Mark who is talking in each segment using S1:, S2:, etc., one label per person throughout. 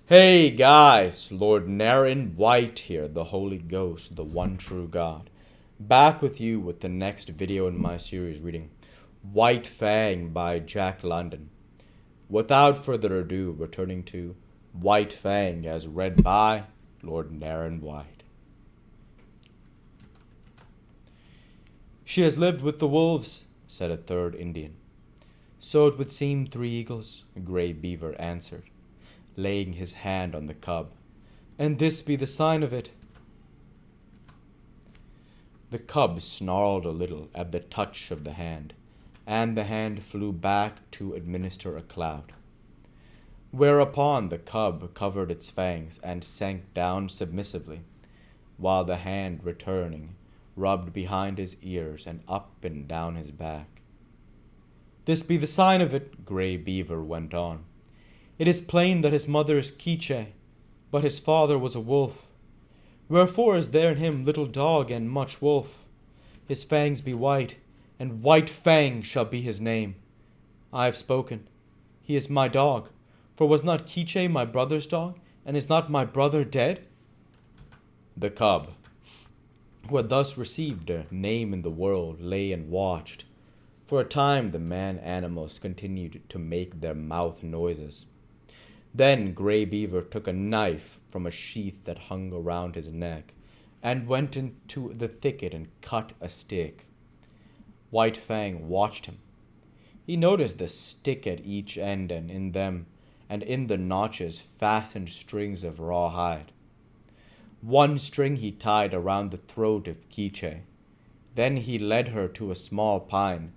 S1: Hey guys, Lord Naren White here, the Holy Ghost, the one true God. Back with you with the next video in my series reading White Fang by Jack London. Without further ado, returning to White Fang as read by Lord Naren White. She has lived with the wolves, said a third Indian. So it would seem, Three Eagles, a gray beaver answered, laying his hand on the cub. And this be the sign of it. The cub snarled a little at the touch of the hand, and the hand flew back to administer a cloud. Whereupon the cub covered its fangs and sank down submissively, while the hand, returning, rubbed behind his ears and up and down his back. This be the sign of it, Gray Beaver went on. It is plain that his mother is Quiche, but his father was a wolf. Wherefore is there in him little dog and much wolf. His fangs be white, and White Fang shall be his name. I have spoken. He is my dog, for was not Quiche my brother's dog, and is not my brother dead? The cub, who had thus received a name in the world, lay and watched. For a time the man-animals continued to make their mouth noises. Then Gray Beaver took a knife from a sheath that hung around his neck, and went into the thicket and cut a stick. White Fang watched him. He noticed the stick at each end, and in the notches fastened strings of raw hide. One string he tied around the throat of Quiche. Then he led her to a small pine,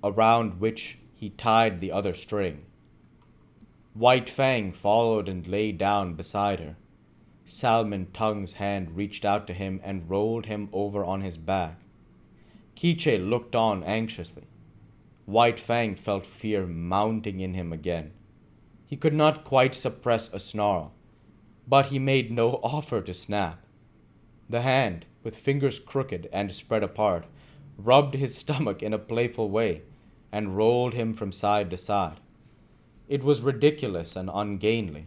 S1: around which he tied the other string. White Fang followed and lay down beside her. Salmon Tongue's hand reached out to him and rolled him over on his back. Quiche looked on anxiously. White Fang felt fear mounting in him again. He could not quite suppress a snarl, but he made no offer to snap. The hand, with fingers crooked and spread apart, rubbed his stomach in a playful way and rolled him from side to side. It was ridiculous and ungainly,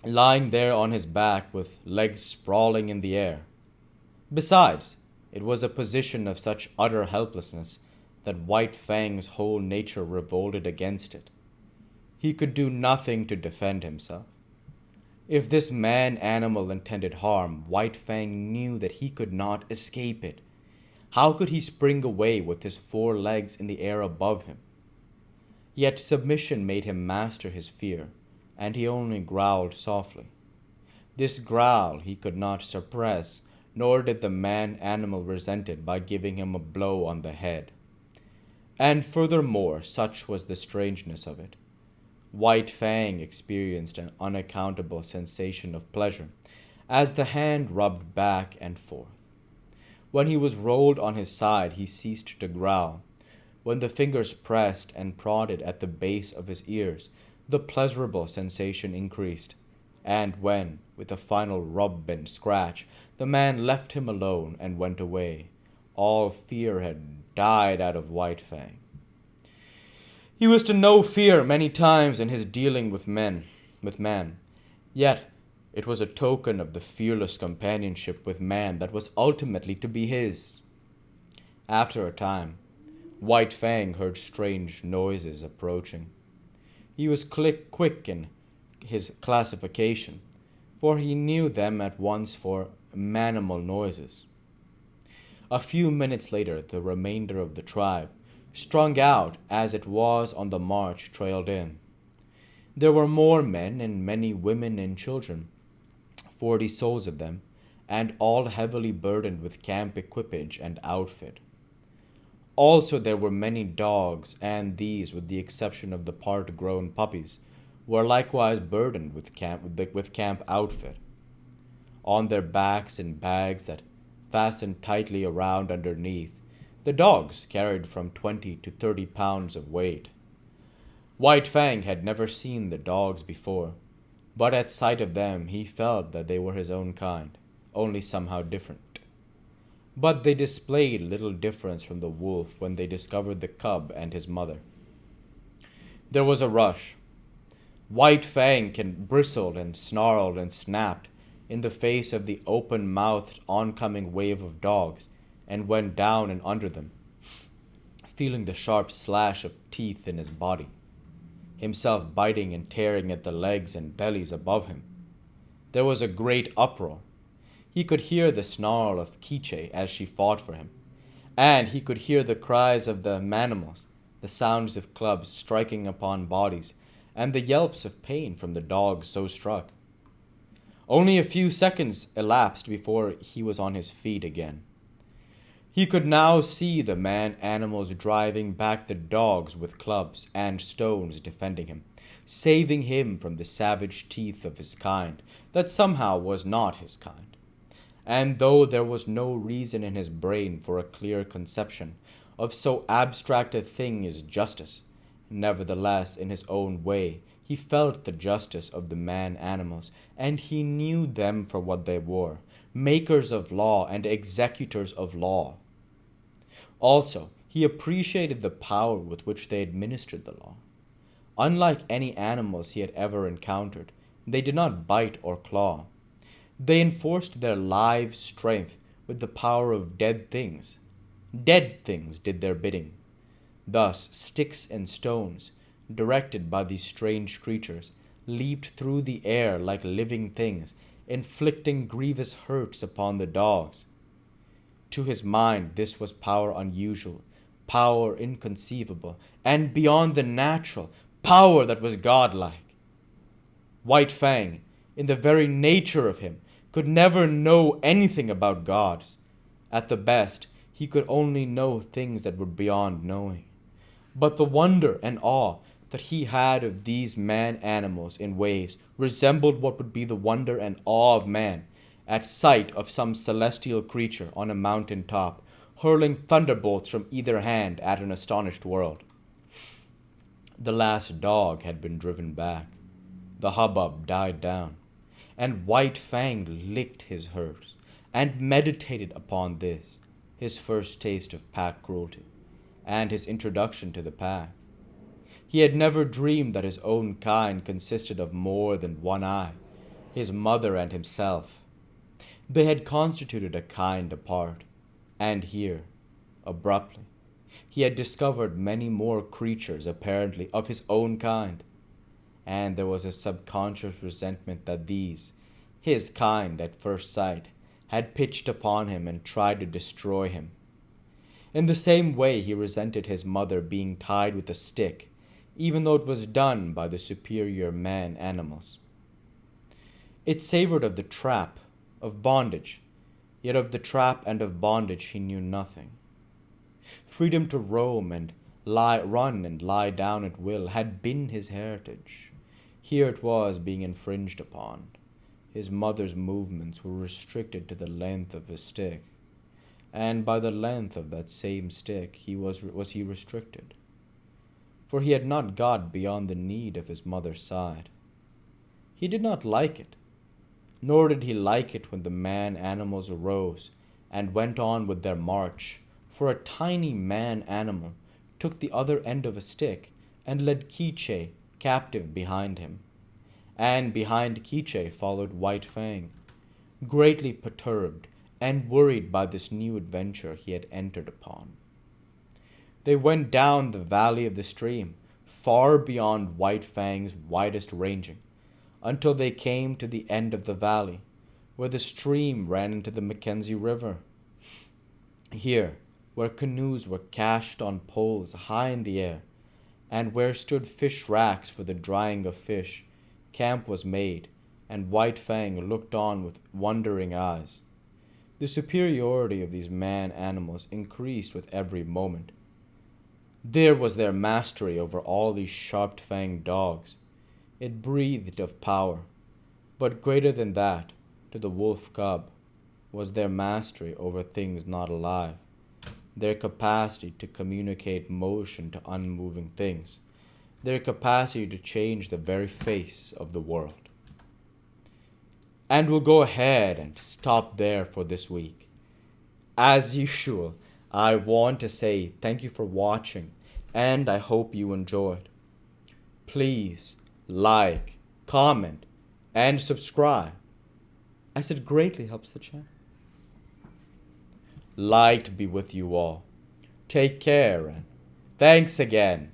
S1: lying there on his back with legs sprawling in the air. Besides, it was a position of such utter helplessness that White Fang's whole nature revolted against it. He could do nothing to defend himself. If this man-animal intended harm, White Fang knew that he could not escape it. How could he spring away with his 4 legs in the air above him? Yet submission made him master his fear, and he only growled softly. This growl he could not suppress, nor did the man-animal resent it by giving him a blow on the head. And furthermore, such was the strangeness of it, White Fang experienced an unaccountable sensation of pleasure as the hand rubbed back and forth. When he was rolled on his side, he ceased to growl. When the fingers pressed and prodded at the base of his ears, the pleasurable sensation increased. And when, with a final rub and scratch, the man left him alone and went away, all fear had died out of White Fang. He was to know fear many times in his dealing with man, yet it was a token of the fearless companionship with man that was ultimately to be his. After a time, White Fang heard strange noises approaching. He was quick in his classification, for he knew them at once for manimal noises. A few minutes later, the remainder of the tribe, strung out as it was on the march, trailed in. There were more men and many women and children, 40 souls of them, and all heavily burdened with camp equipage and outfit. Also there were many dogs, and these, with the exception of the part-grown puppies, were likewise burdened with camp outfit. On their backs in bags that fastened tightly around underneath, the dogs carried from 20 to 30 pounds of weight. White Fang had never seen the dogs before, but at sight of them he felt that they were his own kind, only somehow different. But they displayed little difference from the wolf when they discovered the cub and his mother. There was a rush. White Fang can bristled and snarled and snapped in the face of the open-mouthed oncoming wave of dogs and went down and under them, feeling the sharp slash of teeth in his body, himself biting and tearing at the legs and bellies above him. There was a great uproar. He could hear the snarl of Quiche as she fought for him, and he could hear the cries of the manimals, the sounds of clubs striking upon bodies, and the yelps of pain from the dogs so struck. Only a few seconds elapsed before he was on his feet again. He could now see the man animals driving back the dogs with clubs and stones defending him, saving him from the savage teeth of his kind that somehow was not his kind. And though there was no reason in his brain for a clear conception of so abstract a thing as justice, nevertheless, in his own way, he felt the justice of the man animals, and he knew them for what they were, makers of law and executors of law. Also, he appreciated the power with which they administered the law. Unlike any animals he had ever encountered, they did not bite or claw. They enforced their live strength with the power of dead things. Dead things did their bidding. Thus, sticks and stones, directed by these strange creatures, leaped through the air like living things, inflicting grievous hurts upon the dogs. To his mind, this was power unusual, power inconceivable, and beyond the natural, power that was godlike. White Fang, in the very nature of him, could never know anything about gods. At the best, he could only know things that were beyond knowing. But the wonder and awe that he had of these man animals in ways resembled what would be the wonder and awe of man at sight of some celestial creature on a mountain top, hurling thunderbolts from either hand at an astonished world. The last dog had been driven back. The hubbub died down, and White Fang licked his hurt, and meditated upon this, his first taste of pack cruelty, and his introduction to the pack. He had never dreamed that his own kind consisted of more than one eye, his mother and himself. They had constituted a kind apart, and here, abruptly, he had discovered many more creatures apparently of his own kind, and there was a subconscious resentment that these, his kind at first sight, had pitched upon him and tried to destroy him. In the same way he resented his mother being tied with a stick, even though it was done by the superior man animals. It savored of the trap, of bondage, yet of the trap and of bondage he knew nothing. Freedom to roam and run and lie down at will had been his heritage. Here it was being infringed upon. His mother's movements were restricted to the length of his stick, and by the length of that same stick was he restricted, for he had not got beyond the need of his mother's side. He did not like it, nor did he like it when the man animals arose and went on with their march, for a tiny man animal took the other end of a stick and led Quiche captive behind him. And behind Quiche followed White Fang, greatly perturbed and worried by this new adventure he had entered upon. They went down the valley of the stream, far beyond White Fang's widest ranging, until they came to the end of the valley, where the stream ran into the Mackenzie River. Here, where canoes were cached on poles high in the air, and where stood fish racks for the drying of fish, camp was made, and White Fang looked on with wondering eyes. The superiority of these man animals increased with every moment. There was their mastery over all these sharp-fanged dogs. It breathed of power, but greater than that, to the wolf cub, was their mastery over things not alive, their capacity to communicate motion to unmoving things, their capacity to change the very face of the world. And we'll go ahead and stop there for this week. As usual, I want to say thank you for watching, and I hope you enjoyed. Please like, comment, and subscribe, as it greatly helps the channel. Light be with you all. Take care and thanks again.